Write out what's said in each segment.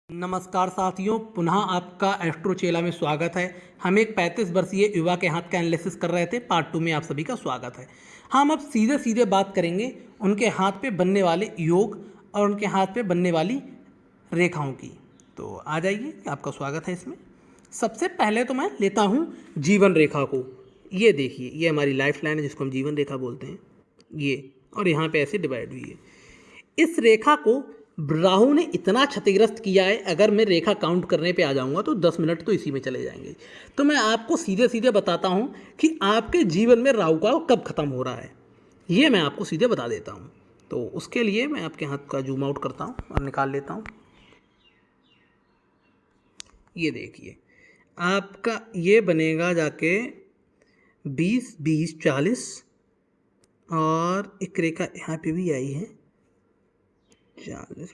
नमस्कार साथियों, पुनः आपका एस्ट्रो चेला में स्वागत है। हम एक 35 वर्षीय युवा के हाथ का एनालिसिस कर रहे थे। पार्ट 2 में आप सभी का स्वागत है। हम अब सीधे सीधे बात करेंगे उनके हाथ पे बनने वाले योग और उनके हाथ पे बनने वाली रेखाओं की। तो आ जाइए, आपका स्वागत है इसमें। सबसे पहले तो मैं लेता हूँ जीवन रेखा को। ये देखिए, ये हमारी लाइफ लाइन है जिसको हम जीवन रेखा बोलते हैं। ये और यहाँ पे ऐसे डिवाइड हुई है। इस रेखा को राहु ने इतना क्षतिग्रस्त किया है, अगर मैं रेखा काउंट करने पे आ जाऊंगा तो 10 मिनट तो इसी में चले जाएंगे। तो मैं आपको सीधे सीधे बताता हूं कि आपके जीवन में राहु काल कब खत्म हो रहा है, ये मैं आपको सीधे बता देता हूं। तो उसके लिए मैं आपके हाथ का जूम आउट करता हूं और निकाल लेता हूं। ये देखिए, आपका ये बनेगा जाके 20, 20, 40 और एक रेखा यहाँ पे भी आई है 40,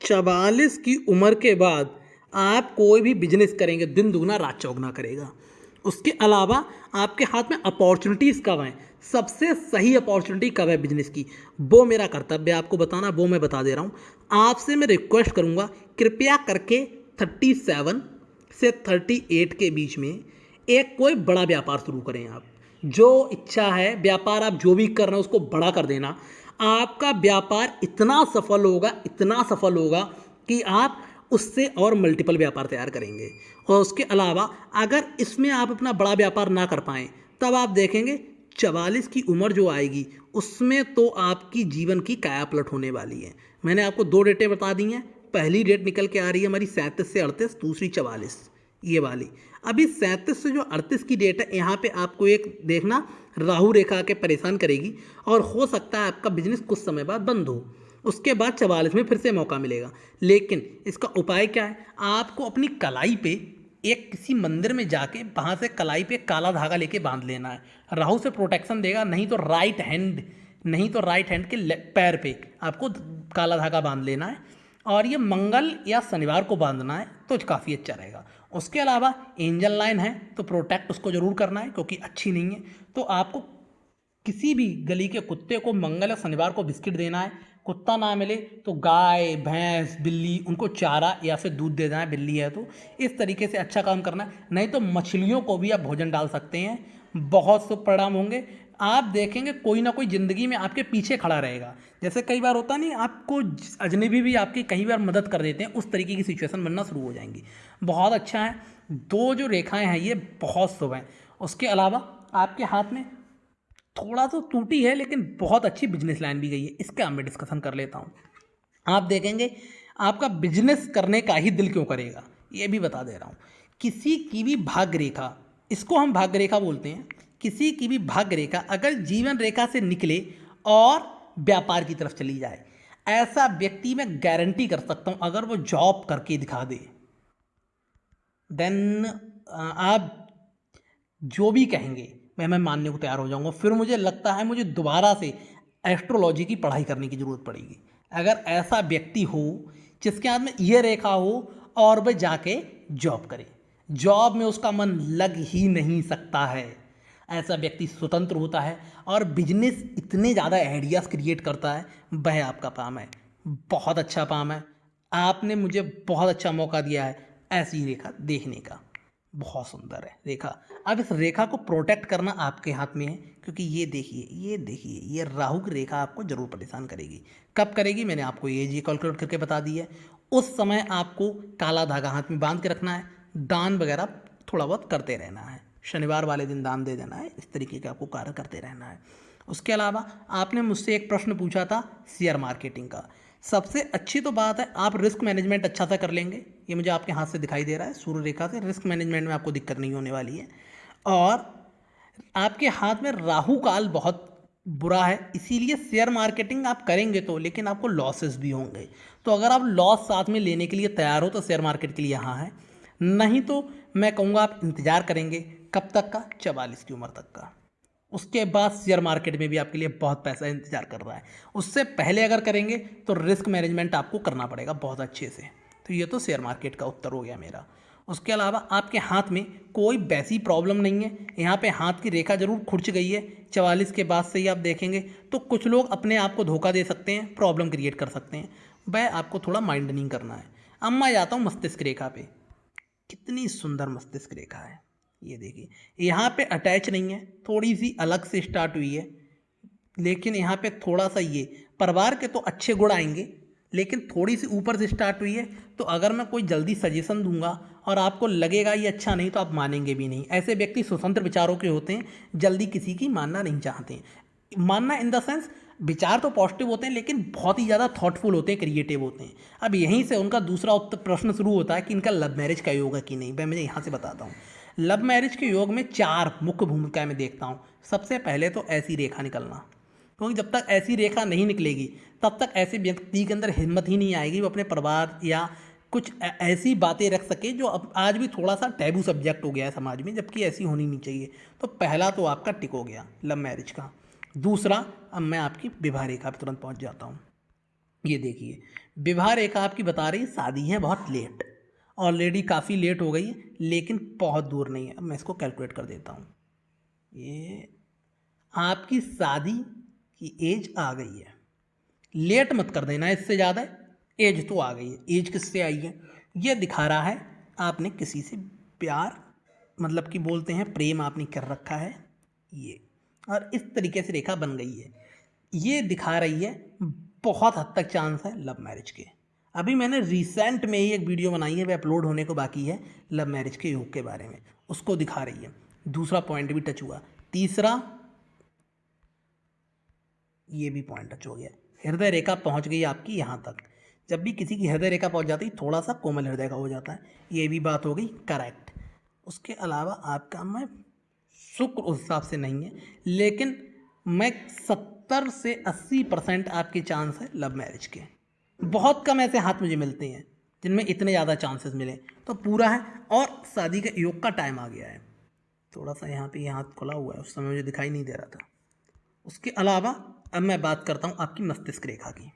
44 की उम्र के बाद आप कोई भी बिजनेस करेंगे, दिन दुगना रात चौगुना करेगा। उसके अलावा आपके हाथ में अपॉर्चुनिटीज़ कब हैं, सबसे सही अपॉर्चुनिटी कब है बिजनेस की, वो मेरा कर्तव्य है आपको बताना, वो मैं बता दे रहा हूँ। आपसे मैं रिक्वेस्ट करूँगा, कृपया करके 37 से 38 के बीच में एक कोई बड़ा व्यापार शुरू करें। आप जो इच्छा है, व्यापार आप जो भी कर रहे हैं उसको बड़ा कर देना। आपका व्यापार इतना सफल होगा, इतना सफल होगा कि आप उससे और मल्टीपल व्यापार तैयार करेंगे। और उसके अलावा अगर इसमें आप अपना बड़ा व्यापार ना कर पाएँ, तब आप देखेंगे 44 की उम्र जो आएगी उसमें तो आपकी जीवन की काया पलट होने वाली है। मैंने आपको 2 डेटें बता दी हैं। पहली डेट निकल के आ रही है हमारी 37 से 38, दूसरी 44, ये वाली। अभी 37 से जो 38 की डेट है, यहाँ पे आपको एक देखना राहु रेखा के परेशान करेगी और हो सकता है आपका बिजनेस कुछ समय बाद बंद हो। उसके बाद 44 में फिर से मौका मिलेगा। लेकिन इसका उपाय क्या है, आपको अपनी कलाई पे एक किसी मंदिर में जाके वहाँ से कलाई पे काला धागा लेके बांध लेना है। राहु से प्रोटेक्शन देगा। नहीं तो राइट हैंड के पैर पे आपको काला धागा बांध लेना है और ये मंगल या शनिवार को बांधना है तो काफ़ी अच्छा रहेगा। उसके अलावा एंजल लाइन है तो प्रोटेक्ट उसको ज़रूर करना है, क्योंकि अच्छी नहीं है। तो आपको किसी भी गली के कुत्ते को मंगल या शनिवार को बिस्किट देना है। कुत्ता ना मिले तो गाय, भैंस, बिल्ली, उनको चारा या फिर दूध दे देना है, बिल्ली है तो। इस तरीके से अच्छा काम करना है। नहीं तो मछलियों को भी आप भोजन डाल सकते हैं, बहुत शुभ परिणाम होंगे। आप देखेंगे कोई ना कोई ज़िंदगी में आपके पीछे खड़ा रहेगा। जैसे कई बार होता नहीं, आपको अजनबी भी आपकी कई बार मदद कर देते हैं, उस तरीके की सिचुएशन बनना शुरू हो जाएंगी। बहुत अच्छा है। 2 जो रेखाएं हैं ये बहुत शुभ हैं। उसके अलावा आपके हाथ में थोड़ा तो टूटी है लेकिन बहुत अच्छी बिजनेस लाइन भी गई है, इसका मैं डिस्कशन कर लेता हूँ। आप देखेंगे आपका बिजनेस करने का ही दिल क्यों करेगा, ये भी बता दे रहा हूँ। किसी की भी भाग्य रेखा, इसको हम भाग्य रेखा बोलते हैं, किसी की भी भाग्य रेखा अगर जीवन रेखा से निकले और व्यापार की तरफ चली जाए, ऐसा व्यक्ति मैं गारंटी कर सकता हूँ अगर वो जॉब करके दिखा दे, देन आप जो भी कहेंगे मैं मानने को तैयार हो जाऊंगा। फिर मुझे लगता है मुझे दोबारा से एस्ट्रोलॉजी की पढ़ाई करने की ज़रूरत पड़ेगी। अगर ऐसा व्यक्ति हो जिसके हाथ में ये रेखा हो और वह जाके जॉब करे, जॉब में उसका मन लग ही नहीं सकता है। ऐसा व्यक्ति स्वतंत्र होता है और बिजनेस इतने ज़्यादा आइडियाज़ क्रिएट करता है, वह आपका काम है। बहुत अच्छा काम है। आपने मुझे बहुत अच्छा मौका दिया है ऐसी रेखा देखने का। बहुत सुंदर है रेखा। अब इस रेखा को प्रोटेक्ट करना आपके हाथ में है, क्योंकि ये देखिए ये राहु की रेखा आपको जरूर परेशान करेगी। कब करेगी मैंने आपको ये जी कैलकुलेट करके बता दी है। उस समय आपको काला धागा हाथ में बांध के रखना है, दान वगैरह थोड़ा बहुत करते रहना है, शनिवार वाले दिन दान दे देना है, इस तरीके का आपको कार्य करते रहना है। उसके अलावा आपने मुझसे एक प्रश्न पूछा था शेयर मार्केटिंग का। सबसे अच्छी तो बात है आप रिस्क मैनेजमेंट अच्छा सा कर लेंगे। ये मुझे आपके हाथ से दिखाई दे रहा है, सूर्य रेखा से रिस्क मैनेजमेंट में आपको दिक्कत नहीं होने वाली है। और आपके हाथ में राहु काल बहुत बुरा है, इसीलिए शेयर मार्केटिंग आप करेंगे तो, लेकिन आपको लॉसेस भी होंगे। तो अगर आप लॉस साथ में लेने के लिए तैयार हो तो शेयर मार्केट के लिए यहाँ है। नहीं तो मैं कहूँगा आप इंतज़ार करेंगे कब तक का, 44 की उम्र तक का। उसके बाद शेयर मार्केट में भी आपके लिए बहुत पैसा इंतजार कर रहा है। उससे पहले अगर करेंगे तो रिस्क मैनेजमेंट आपको करना पड़ेगा बहुत अच्छे से। तो ये तो शेयर मार्केट का उत्तर हो गया मेरा। उसके अलावा आपके हाथ में कोई वैसी प्रॉब्लम नहीं है। यहाँ पे हाथ की रेखा जरूर खुर्च गई है 44 के बाद से ही आप देखेंगे तो कुछ लोग अपने आप को धोखा दे सकते हैं, प्रॉब्लम क्रिएट कर सकते हैं। वह आपको थोड़ा माइंडनिंग करना है। अब मैं जाता हूँ मस्तिष्क रेखा पे। कितनी सुंदर मस्तिष्क रेखा है, ये देखिए। यहाँ पे अटैच नहीं है, थोड़ी सी अलग से स्टार्ट हुई है, लेकिन यहाँ पे थोड़ा सा ये परिवार के तो अच्छे गुण आएंगे, लेकिन थोड़ी सी ऊपर से स्टार्ट हुई है। तो अगर मैं कोई जल्दी सजेशन दूंगा और आपको लगेगा ये अच्छा नहीं, तो आप मानेंगे भी नहीं। ऐसे व्यक्ति स्वतंत्र विचारों के होते हैं, जल्दी किसी की मानना नहीं चाहते हैं। मानना इन द सेंस, विचार तो पॉजिटिव होते हैं लेकिन बहुत ही ज़्यादा थॉटफुल होते हैं, क्रिएटिव होते हैं। अब यहीं से उनका दूसरा उत्तर प्रश्न शुरू होता है कि इनका लव मैरिज का योग है कि नहीं। मैं यहाँ से बताता हूँ। लव मैरिज के योग में 4 मुख्य भूमिकाएं मैं देखता हूँ। सबसे पहले तो ऐसी रेखा निकलना, क्योंकि जब तक ऐसी रेखा नहीं निकलेगी तब तक ऐसे व्यक्ति के अंदर हिम्मत ही नहीं आएगी वो अपने परिवार या कुछ ऐसी बातें रख सके जो अब आज भी थोड़ा सा टैबू सब्जेक्ट हो गया है समाज में, जबकि ऐसी होनी नहीं चाहिए। तो पहला तो आपका टिक हो गया लव मैरिज का। दूसरा, अब मैं आपकी विवाह रेखा पर तुरंत पहुंच जाता हूँ। ये देखिए, विवाह रेखा आपकी बता रही शादी है बहुत लेट, ऑलरेडी काफ़ी लेट हो गई है, लेकिन बहुत दूर नहीं है। अब मैं इसको कैलकुलेट कर देता हूँ। ये आपकी शादी की एज आ गई है, लेट मत कर देना इससे ज़्यादा, एज तो आ गई है। एज किससे आई है? ये दिखा रहा है आपने किसी से प्यार, मतलब कि बोलते हैं प्रेम आपने कर रखा है ये, और इस तरीके से रेखा बन गई है। ये दिखा रही है बहुत हद तक चांस है लव मैरिज के। अभी मैंने रिसेंट में ही एक वीडियो बनाई है, वह अपलोड होने को बाकी है, लव मैरिज के योग के बारे में, उसको दिखा रही है। दूसरा पॉइंट भी टच हुआ। तीसरा, ये भी पॉइंट टच हो गया। हृदय रेखा पहुंच गई आपकी यहाँ तक। जब भी किसी की हृदय रेखा पहुंच जाती है, थोड़ा सा कोमल हृदय का हो जाता है। ये भी बात हो गई करेक्ट। उसके अलावा आपका मैं शुक्र उस हिसाब से नहीं है, लेकिन मैं 70 से 80% आपके चांस है लव मैरिज के। बहुत कम ऐसे हाथ मुझे मिलते हैं जिनमें इतने ज़्यादा चांसेस मिले, तो पूरा है। और शादी के योग का टाइम आ गया है। थोड़ा सा यहाँ पे हाथ खुला हुआ है, उस समय मुझे दिखाई नहीं दे रहा था। उसके अलावा अब मैं बात करता हूँ आपकी मस्तिष्क रेखा की।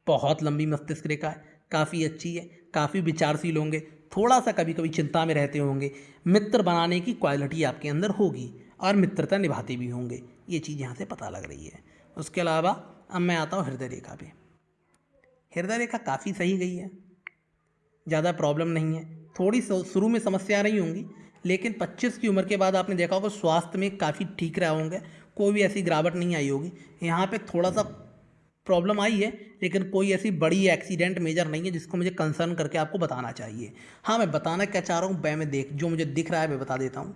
बहुत लंबी मस्तिष्क रेखा है, काफ़ी अच्छी है, काफ़ी विचारशील होंगे, थोड़ा सा कभी कभी चिंता में रहते होंगे, मित्र बनाने की क्वालिटी आपके अंदर होगी और मित्रता निभाते भी होंगे। ये चीज़ यहाँ से पता लग रही है। उसके अलावा अब मैं आता हूँ हृदय रेखा पे। हृदय रेखा काफ़ी सही गई है, ज़्यादा प्रॉब्लम नहीं है। थोड़ी शुरू में समस्या रही होंगी, लेकिन 25 की उम्र के बाद आपने देखा होगा स्वास्थ्य में काफ़ी ठीक रहे होंगे, कोई भी ऐसी गिरावट नहीं आई होगी। यहाँ पे थोड़ा सा प्रॉब्लम आई है, लेकिन कोई ऐसी बड़ी एक्सीडेंट मेजर नहीं है जिसको मुझे कंसर्न करके आपको बताना चाहिए। हाँ, मैं बताना क्या चाह रहा हूँ मैं जो मुझे दिख रहा है मैं बता देता हूँ।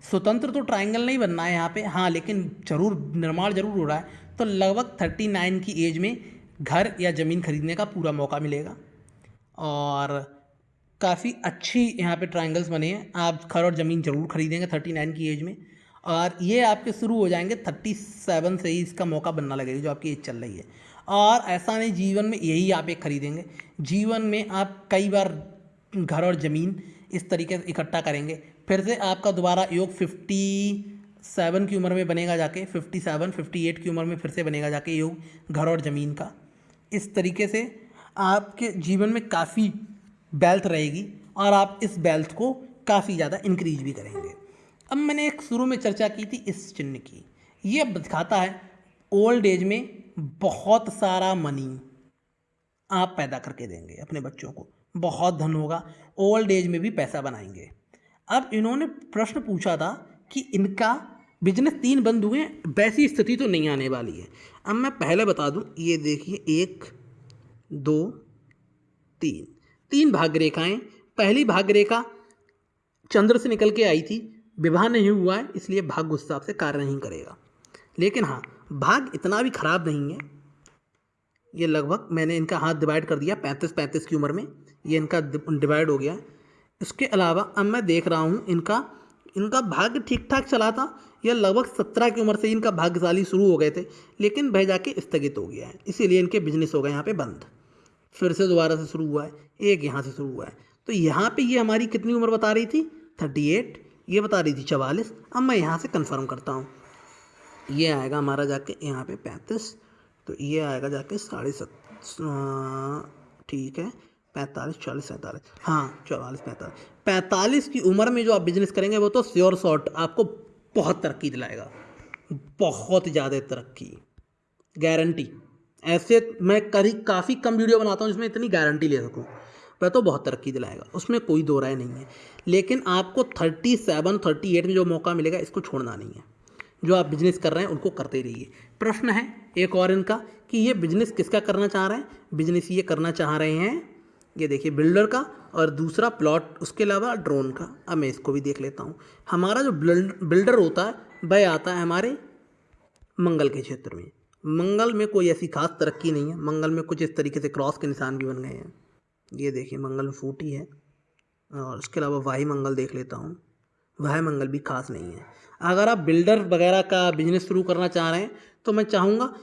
स्वतंत्र तो ट्रायंगल नहीं बनना है यहाँ पे, हाँ, लेकिन जरूर निर्माण जरूर हो रहा है। तो लगभग 39 की एज में घर या ज़मीन खरीदने का पूरा मौका मिलेगा, और काफ़ी अच्छी यहाँ पे ट्रायंगल्स बने हैं। आप घर और ज़मीन ज़रूर खरीदेंगे 39 की एज में, और ये आपके शुरू हो जाएंगे 37 से ही इसका मौका बनना लगेगा जो आपकी एज चल रही है। और ऐसा नहीं जीवन में यही आप एक खरीदेंगे, जीवन में आप कई बार घर और ज़मीन इस तरीके से इकट्ठा करेंगे। फिर से आपका दोबारा योग 57 की उम्र में बनेगा जाके, 58 की उम्र में फिर से बनेगा जाके योग घर और ज़मीन का। इस तरीके से आपके जीवन में काफ़ी वेल्थ रहेगी, और आप इस वेल्थ को काफ़ी ज़्यादा इंक्रीज भी करेंगे। अब मैंने एक शुरू में चर्चा की थी इस चिन्ह की। ये दिखाता है ओल्ड एज में बहुत सारा मनी आप पैदा करके देंगे अपने बच्चों को, बहुत धन होगा, ओल्ड एज में भी पैसा बनाएंगे। अब इन्होंने प्रश्न पूछा था कि इनका बिजनेस 3 बंद हुए, वैसी स्थिति तो नहीं आने वाली है। अब मैं पहले बता दूं, ये देखिए 1 2 3 भाग्य रेखाएं। पहली भाग्य रेखा चंद्र से निकल के आई थी, विवाह नहीं हुआ है, इसलिए भाग्य उस हिसाब से कार्य नहीं करेगा। लेकिन हाँ, भाग्य इतना भी खराब नहीं है। ये लगभग मैंने इनका हाथ डिवाइड कर दिया 35 की उम्र में, ये इनका डिवाइड हो गया। इसके अलावा अब मैं देख रहा हूँ इनका भाग्य ठीक ठाक चला था। यह लगभग 17 की उम्र से इनका भाग्यशाली शुरू हो गए थे, लेकिन वह जाके स्थगित हो गया है, इसीलिए इनके बिजनेस हो गए यहाँ पे बंद। फिर से दोबारा से शुरू हुआ है, एक यहाँ से शुरू हुआ है। तो यहाँ पे ये हमारी कितनी उम्र बता रही थी? 38, ये बता रही थी 44। अब मैं यहाँ से कंफर्म करता हूँ, ये आएगा हमारा जाके यहाँ पे 35, तो ये आएगा जाके 7.5, ठीक है, 45, 40, 47, हाँ 44, 45 की उम्र में जो आप बिजनेस करेंगे वो तो श्योर शॉर्ट आपको बहुत तरक्की दिलाएगा, बहुत ज़्यादा तरक्की, गारंटी। ऐसे मैं काफ़ी कम वीडियो बनाता हूँ जिसमें इतनी गारंटी ले सकूँ, वह तो बहुत तरक्की दिलाएगा, उसमें कोई दो राय नहीं है। लेकिन आपको 37-38 में जो मौका मिलेगा इसको छोड़ना नहीं है। जो आप बिजनेस कर रहे हैं उनको करते रहिए। प्रश्न है एक और इनका कि ये बिजनेस किसका करना चाह रहे हैं। बिजनेस ये करना चाह रहे हैं, ये देखिए, बिल्डर का, और दूसरा प्लॉट, उसके अलावा ड्रोन का। अब मैं इसको भी देख लेता हूँ। हमारा जो बिल्डर होता है वह आता है हमारे मंगल के क्षेत्र में। मंगल में कोई ऐसी खास तरक्की नहीं है। मंगल में कुछ इस तरीके से क्रॉस के निशान भी बन गए हैं। ये देखिए, मंगल में फूटी है। और उसके अलावा वाही मंगल देख लेता हूँ, वह मंगल भी खास नहीं है। अगर आप बिल्डर वगैरह का बिजनेस शुरू करना चाह रहे हैं तो मैं चाहूँगा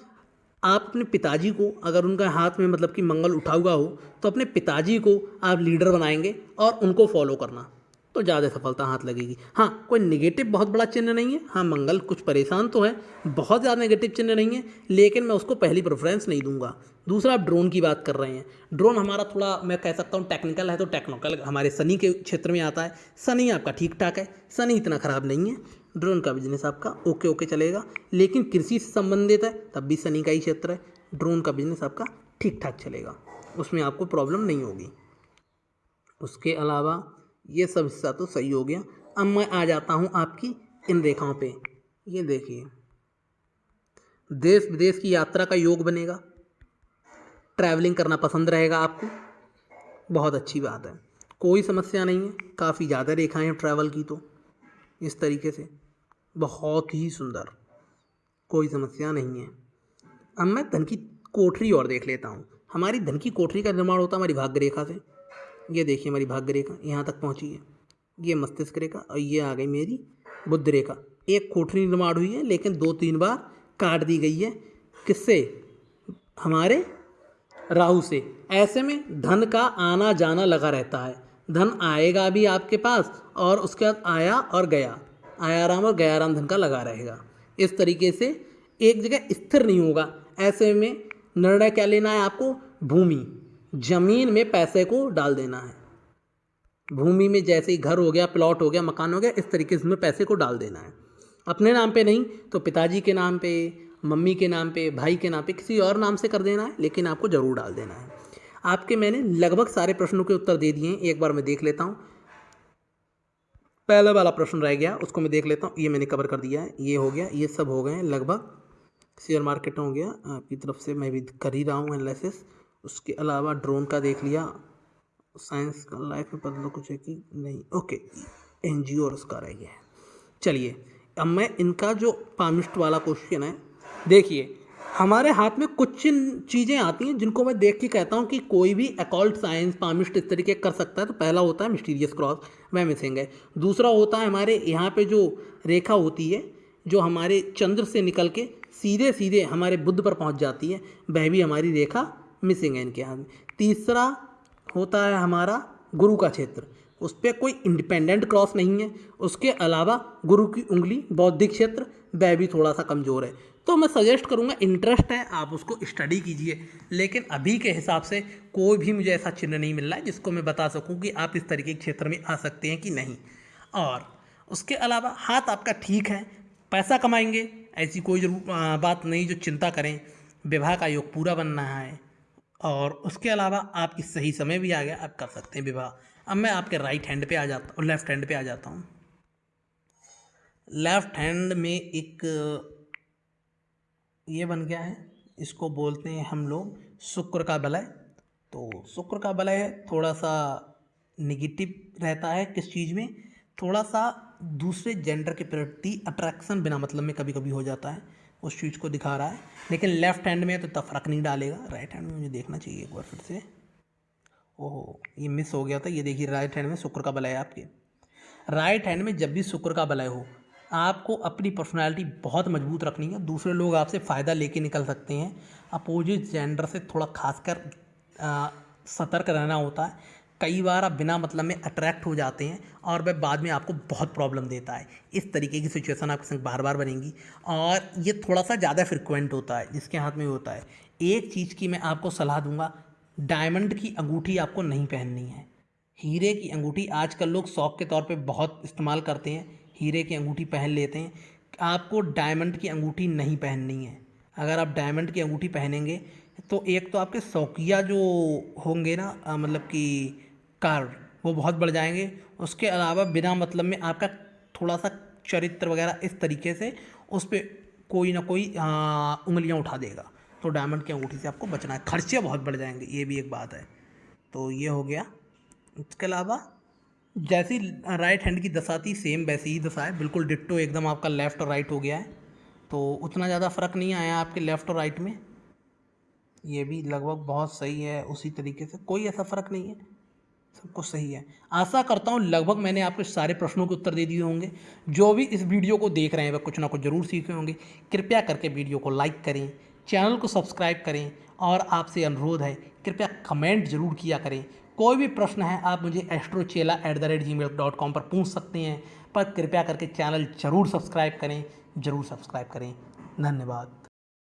आप अपने पिताजी को, अगर उनका हाथ में मतलब कि मंगल उठा हुआ हो, तो अपने पिताजी को आप लीडर बनाएंगे और उनको फॉलो करना, तो ज़्यादा सफलता हाथ लगेगी। हाँ, कोई नेगेटिव बहुत बड़ा चिन्ह नहीं है। हाँ, मंगल कुछ परेशान तो है, बहुत ज़्यादा नेगेटिव चिन्ह नहीं है, लेकिन मैं उसको पहली प्रेफरेंस नहीं दूंगा। दूसरा, आप ड्रोन की बात कर रहे हैं। ड्रोन हमारा थोड़ा, मैं कह सकता हूँ, टेक्निकल है, तो टेक्निकल हमारे शनि के क्षेत्र में आता है। शनि आपका ठीक ठाक है, शनि इतना ख़राब नहीं है। ड्रोन का बिजनेस आपका ओके ओके चलेगा। लेकिन कृषि से संबंधित है तब भी शनि का ही क्षेत्र है। ड्रोन का बिजनेस आपका ठीक ठाक चलेगा, उसमें आपको प्रॉब्लम नहीं होगी। उसके अलावा ये सब हिस्सा तो सही हो गया। अब मैं आ जाता हूँ आपकी इन रेखाओं पे। ये देखिए, देश विदेश की यात्रा का योग बनेगा, ट्रैवलिंग करना पसंद रहेगा आपको, बहुत अच्छी बात है, कोई समस्या नहीं है। काफ़ी ज़्यादा रेखाएं हैं ट्रैवल की, तो इस तरीके से बहुत ही सुंदर, कोई समस्या नहीं है। अब मैं धन की कोठरी और देख लेता हूँ। हमारी धन की कोठरी का निर्माण होता है हमारी भाग्य रेखा से। ये देखिए, हमारी भाग्य रेखा यहाँ तक पहुँची है, ये मस्तिष्क रेखा, और ये आ गई मेरी बुध रेखा। एक कोठरी निर्माण हुई है, लेकिन 2-3 बार काट दी गई है। किससे? हमारे राहु से। ऐसे में धन का आना जाना लगा रहता है। धन आएगा भी आपके पास, और उसके बाद आया और गया, आया राम और गया राम, धन का लगा रहेगा। इस तरीके से एक जगह स्थिर नहीं होगा। ऐसे में निर्णय क्या लेना है आपको? भूमि, जमीन में पैसे को डाल देना है। भूमि में जैसे ही घर हो गया, प्लॉट हो गया, मकान हो गया, इस तरीके से इसमें पैसे को डाल देना है। अपने नाम पे नहीं तो पिताजी के नाम पे, मम्मी के नाम पे, भाई के नाम पे, किसी और नाम से कर देना है, लेकिन आपको ज़रूर डाल देना है। आपके मैंने लगभग सारे प्रश्नों के उत्तर दे दिए हैं। एक बार मैं देख लेता हूँ। पहला वाला प्रश्न रह गया, उसको मैं देख लेता हूँ। ये मैंने कवर कर दिया है, ये हो गया, ये सब हो गए हैं लगभग। शेयर मार्केट हो गया, आपकी तरफ से मैं भी कर ही रहा हूँ एनालिसिस। उसके अलावा ड्रोन का देख लिया, साइंस का लाइफ में बदलो कुछ है कि नहीं, ओके, एनजीओ और उसका रह गया है। चलिए, अब मैं इनका जो पामिस्ट वाला क्वेश्चन है, देखिए, हमारे हाथ में कुछ चीज़ें आती हैं जिनको मैं देख के कहता हूँ कि कोई भी अकॉल्ट साइंस पामिस्ट इस तरीके कर सकता है। तो पहला होता है मिस्टीरियस क्रॉस, वह मिसिंग है। दूसरा होता है हमारे यहाँ पे जो रेखा होती है, जो हमारे चंद्र से निकल के सीधे सीधे हमारे बुध पर पहुँच जाती है, वह भी हमारी रेखा मिसिंग है इनके हाथ में। तीसरा होता है हमारा गुरु का क्षेत्र, उस पर कोई इंडिपेंडेंट क्रॉस नहीं है। उसके अलावा गुरु की उंगली, बौद्धिक क्षेत्र, वह भी थोड़ा सा कमज़ोर है। तो मैं सजेस्ट करूंगा, इंटरेस्ट है आप उसको स्टडी कीजिए, लेकिन अभी के हिसाब से कोई भी मुझे ऐसा चिन्ह नहीं मिल रहा है जिसको मैं बता सकूं कि आप इस तरीके के क्षेत्र में आ सकते हैं कि नहीं। और उसके अलावा हाथ आपका ठीक है, पैसा कमाएंगे, ऐसी कोई बात नहीं जो चिंता करें। विवाह का योग पूरा बनना है, और उसके अलावा आपकी सही समय भी आ गया, आप कर सकते हैं विवाह। अब मैं आपके राइट हैंड पे आ जाता हूँ, लेफ्ट हैंड पे आ जाता हूँ। लेफ्ट हैंड में एक ये बन गया है, इसको बोलते हैं हम लोग शुक्र का बलय। तो शुक्र का बलय थोड़ा सा निगेटिव रहता है, किस चीज़ में? थोड़ा सा दूसरे जेंडर के प्रति अट्रैक्शन बिना मतलब में कभी कभी हो जाता है, उस चीज़ को दिखा रहा है। लेकिन लेफ्ट हैंड में तो इतना फ़र्क नहीं डालेगा। राइट हैंड में मुझे देखना चाहिए एक बार फिर से। ओहो, ये मिस हो गया था। ये देखिए, राइट हैंड में शुक्र का बलय है आपके। राइट हैंड में जब भी शुक्र का बलय हो, आपको अपनी पर्सनालिटी बहुत मजबूत रखनी है। दूसरे लोग आपसे फ़ायदा लेके निकल सकते हैं। अपोजिट जेंडर से थोड़ा खासकर सतर्क रहना होता है। कई बार आप बिना मतलब में अट्रैक्ट हो जाते हैं और वह बाद में आपको बहुत प्रॉब्लम देता है। इस तरीके की सिचुएशन आपके संग बार बार बनेंगी, और ये थोड़ा सा ज़्यादा फ्रिक्वेंट होता है जिसके हाथ में होता है। एक चीज़ की मैं आपको सलाह दूंगा, डायमंड की अंगूठी आपको नहीं पहननी है। हीरे की अंगूठी आजकल लोग शौक के तौर पे बहुत इस्तेमाल करते हैं, हीरे की अंगूठी पहन लेते हैं। आपको डायमंड की अंगूठी नहीं पहननी है। अगर आप डायमंड की अंगूठी पहनेंगे, तो एक तो आपके शौकिया जो होंगे ना मतलब कि कार्ड, वो बहुत बढ़ जाएंगे। उसके अलावा बिना मतलब में आपका थोड़ा सा चरित्र वगैरह इस तरीके से उस पर कोई ना कोई उंगलियां उठा देगा। तो डायमंड की अंगूठी से आपको बचना है, खर्चे बहुत बढ़ जाएंगे, ये भी एक बात है। तो ये हो गया। इसके अलावा जैसी राइट हैंड की दशा थी सेम वैसी ही दशा है, बिल्कुल डिट्टो एकदम आपका लेफ़्ट और राइट हो गया है। तो उतना ज़्यादा फ़र्क नहीं आया आपके लेफ़्ट और राइट में, ये भी लगभग बहुत सही है उसी तरीके से, कोई ऐसा फ़र्क नहीं है, सब कुछ सही है। आशा करता हूँ लगभग मैंने आपके सारे प्रश्नों के उत्तर दे दिए होंगे। जो भी इस वीडियो को देख रहे हैं वह कुछ ना कुछ ज़रूर सीखे होंगे। कृपया करके वीडियो को लाइक करें, चैनल को सब्सक्राइब करें और आपसे अनुरोध है कृपया कमेंट जरूर किया करें। कोई भी प्रश्न है आप मुझे astrochela@gmail.com पर पूछ सकते हैं, पर कृपया करके चैनल जरूर सब्सक्राइब करें, ज़रूर सब्सक्राइब करें। धन्यवाद।